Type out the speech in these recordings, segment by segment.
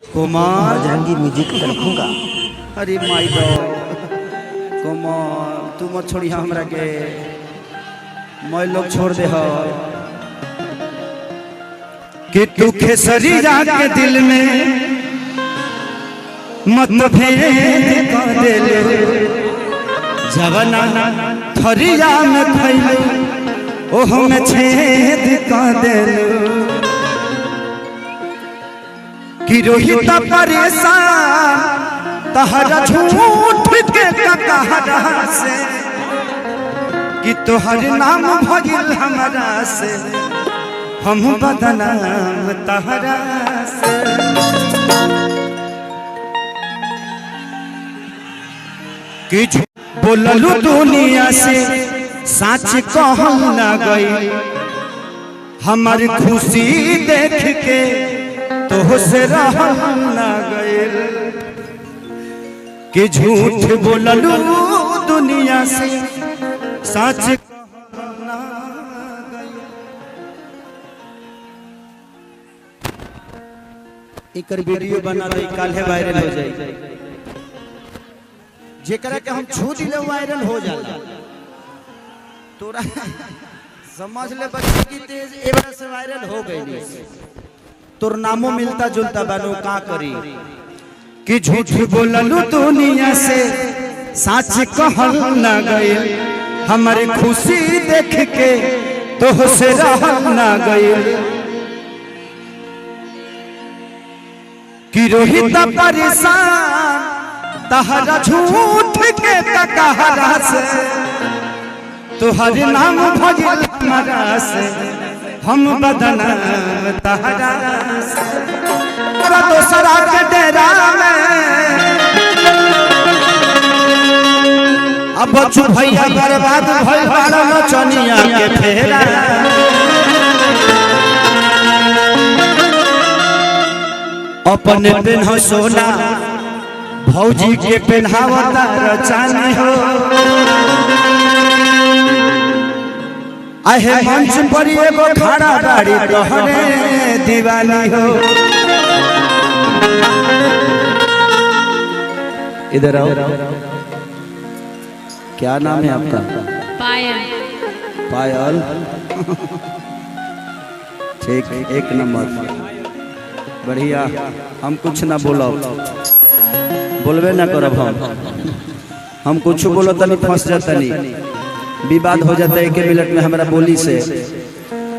Kumar Bajrangi music रखूंगा। अरे माई दो कुमार तू मत छोड़ी हमरा के, मैं लोग छोड़ दे हो कि तू खेसरिया के दिल में मतभेद कर देले, जवना थरिया में खैले ओह में छेद कर देले, कि रोहित परेशान तहरा झूठ के कहरा से, कि तोहर नाम भगिल हमरा से हम बदनाम तहरा से। कि बोललू दुनिया से सच कहल ना गई, हमारी खुशी देख के तो से रहल ना गइल, कि झूठ बोललू दुनिया से सच कहल ना गइल। एकर वीडियो बना दे काल्हे वायरल हो जाई, जेकरा के हम छू दिले वायरल हो जाला। तोरा समझ ले बच्चे की तेज एवं से वायरल हो गई, तोर नामो मिलता जुलता बानो का करी, कि झूठ बोललू दुनिया से सच कहल ना गइल, हमारी खुशी देख के तो से रहल ना गइल, कि रोहित परेशान तहरा झूठ के कहरा से, तुहर नाम भगिल हमरा से हम बदनाम तहरा से। दोसरा के डेरा में अब बच्चू भैया बर्बाद भइल बाड़ा नचनिया के फेरा, अपने पेन्ह सोना भौजी के पेन्हावता रचानी हो, आहे मंच पर एगो खड़ा गाड़ी तोहरे दीवानी हो। इधर आओ, क्या नाम है आपका? पायल। पायल ठीक, एक नंबर, बढ़िया। हम कुछ ना बोलो, बोलबे ना करब, हम कुछ बोलो तनी फंस जातनी, विवाद हो जाता है एक मिनट में हमारा बोली से।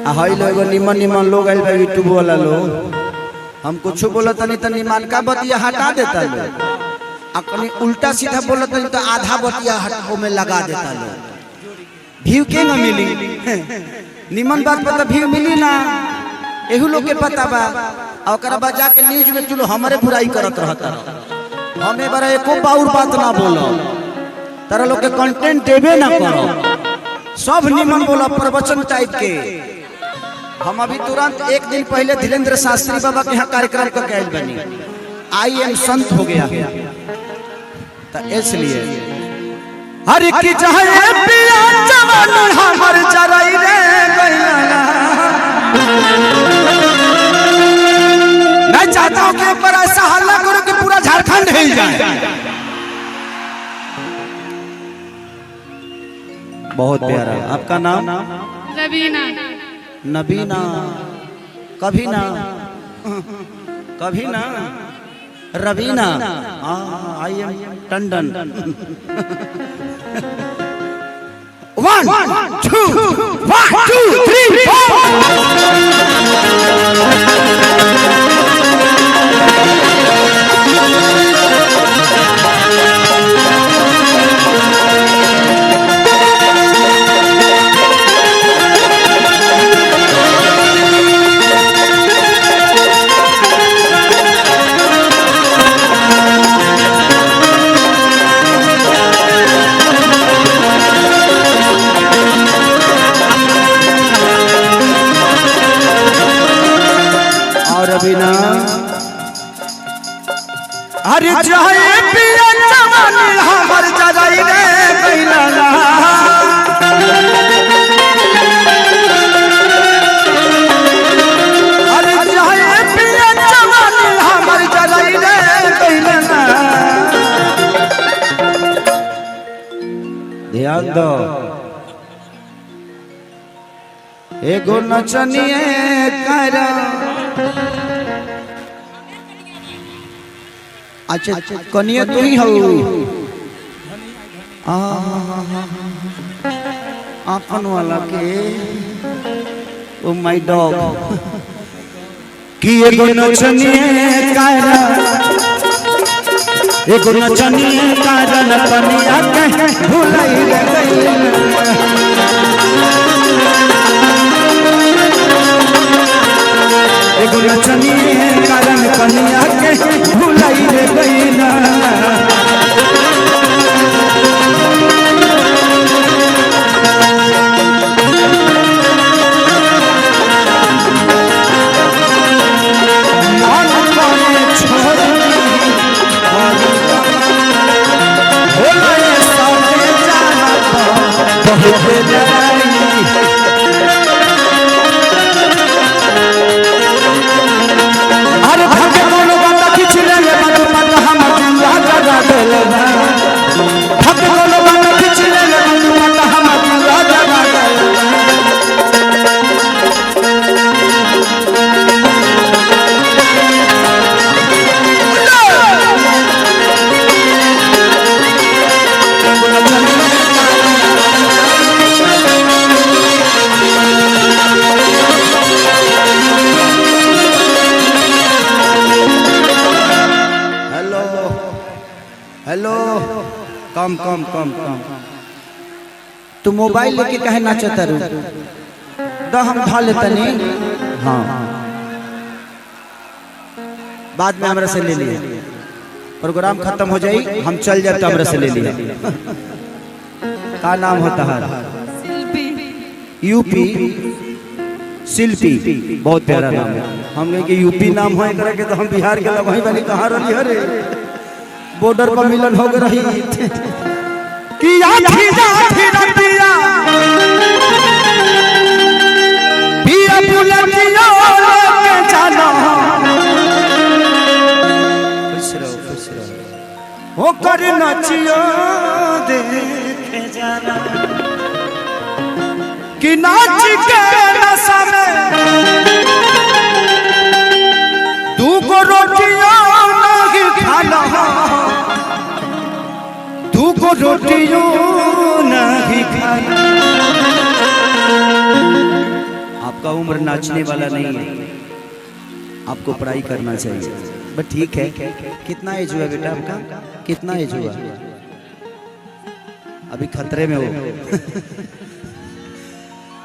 हाई लोग निमन निमन लोग आइल बा यूट्यूब वाला लोग, हम कुछ बोलो तनी तनी मान का बतिया हटा देता लोग, अपनी उल्टा सीधा बोलो तनी तो आधा बतिया हटाओ में लगा देता लोग। व्यू के ना मिली निमन बात पता व्यू मिली ना, एहू लोग के पता बा, और बजा के न्यूज में चलो हमारे बुराई करत रहता, हमें बड़ा एको बाउर बात ना बोलो, तारा लोग के कंटेंट देवे ना करो, सब निमन बोलो प्रवचन टाइप के। हम अभी तुरंत एक दिन पहले धीरेन्द्र शास्त्री बाबा के यहाँ कार्यक्रम करके आए बनी, आई एम संत हो गया, तो इसलिए हर की चाहे पिया जवान हमर जराई रे गइला, मैं चाहता हूँ कि ऊपर ऐसा हल्ला करो कि पूरा झारखंड हिल जाए। बहुत प्यारा। आपका नाम? रवीना। नबीना। कभी ना कभी ना रवीना। I am Tandon. 1 2 1 2 3 रवीना। अरे चाहे पिया जवान हमर जराई रे गइला, अरे चाहे पिया जवान हमर जराई दो एगो नचनिए करा। अच्छा कनिया तू ही हो आपन वाला के ओ माय डॉग कि एगो नचनिए करा एगो नचनिए करा न कनिया के भुलाई गई। एगो नचनिए कारण कनिया के भुलाई रे गईना। मन कोने छोड़ी भोला ये साथे जाना तो बहुत लड़ाई। हेलो कम कम कम कम तू मोबाइल लेके कहे नाचता रू द हम ढा लेता नहीं। हाँ बाद में हमरा से ले लिए प्रोग्राम खत्म हो जाई हम चल जाए तो हमरा से ले लिए। का नाम होता है? यूपी शिल्पी बहुत प्यारा नाम है। हम कहे कि यूपी नाम हो के तो हम बिहार के लोग वहीं बनी कहाँ रही हरे बॉर्डर पर मिलन हो रही कि पिया पिया बुलकियो के जानो खुश रहो हो कर नचियो देखे जाना कि नाच के नशा में दू को रोटियां नहीं खाना तू को रोटियों नहीं खाना। आपका उम्र नाचने वाला नहीं है आपको पढ़ाई करना चाहिए बट ठीक है। कितना एज हुआ बेटा आपका? कितना एज हुआ? अभी खतरे में हो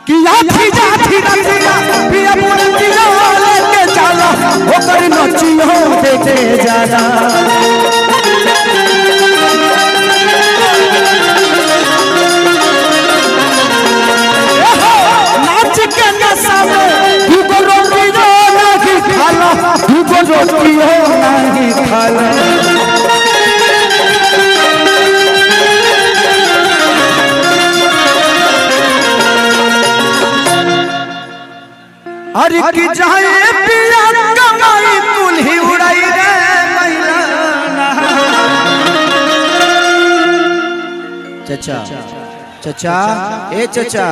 कि जाती रतिया पिया बुलकियो लेके जाला ओकर नचियो देखे जाला। नाच के नशा में तू को रोटियो नहीं खाला तू को रोटियो नहीं खाला। अरे की जाए पिया कमाई कुल्ही उड़ाई रे मैलाना। चचा चचा ए चचा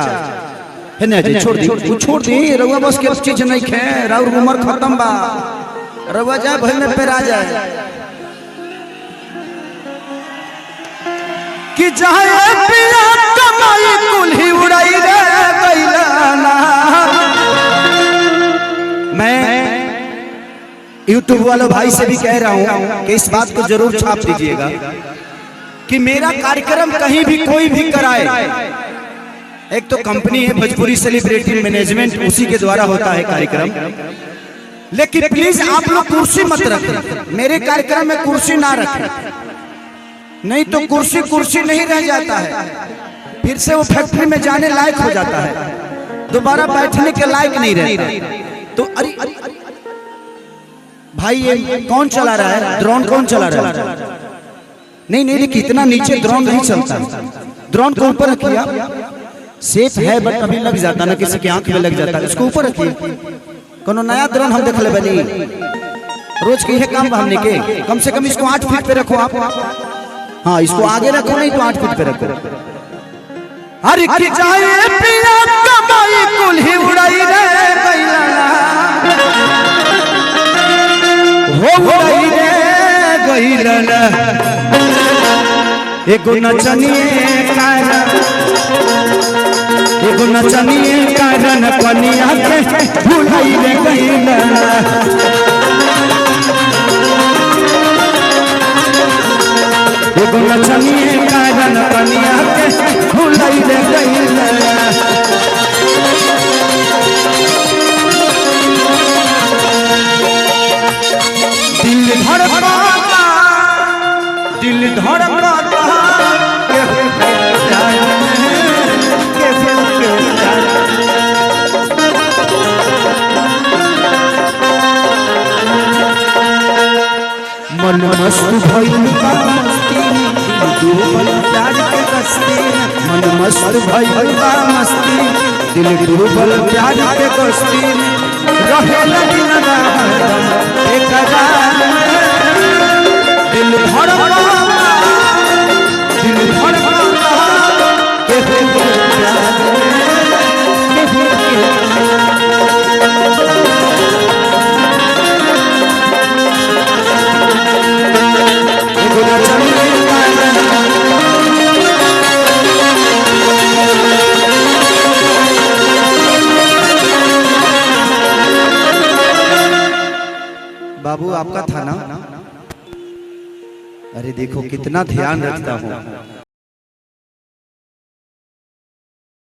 है ना छोड़ दी रउआ बस के चीज नहीं खे राउर उम्र खत्म बा रउआ जाए भई में पेरा जाए कि जाए पिया कमाई कुल्ही उड़ाई रे मैलाना। मैं YouTube वालों भाई से भी कह रहा हूं कि इस बात को जरूर छाप दीजिएगा कि मेरा कार्यक्रम कहीं भी कोई भी कराए। एक तो कंपनी है भोजपुरी सेलिब्रिटी मैनेजमेंट उसी के द्वारा होता है कार्यक्रम लेकिन प्लीज आप लोग कुर्सी मत रखें मेरे कार्यक्रम में कुर्सी ना रखें नहीं तो कुर्सी नहीं रह जाता है फिर से वो फैक्ट्री में जाने लायक हो जाता है दोबारा बैठने के लायक नहीं रहता। तो अरे भाई ये कौन चला रहा है? ड्रोन कौन चला रहा है? नहीं नहीं कितना नीचे ड्रोन नहीं चलता ड्रोन को ऊपर रखिए सेफ है बट अभी लग जाता ना किसी की आंख में लग जाता है इसको ऊपर रखिए। कोनो नया ड्रोन हम देख ले बनी रोज के काम हमने के कम से कम इसको 8 फीट पे रखो आप। हाँ इसको आगे रखो नहीं तो 8 फीट पे रखो हर की जाए पिया कमाई कुल्ही उड़ाई रे गइलना हो उड़ाई रे गइलना एगो नचनिए कारण कनिया के भुलाई रे गइलना एगो नचनिए कारण कनिया के भुलाई रे गइलना दिल धड़कता मन मस्त भइल बा मस्ती डूबल प्यार के कश्ती मन मस्त भइल बा मस्ती दिल डूबल प्यार के कश्ती रहे लगी ना एकरा दिल धड़कता के प्यार बाबू आपका था ना? अरे देखो कितना ध्यान रखता हूँ।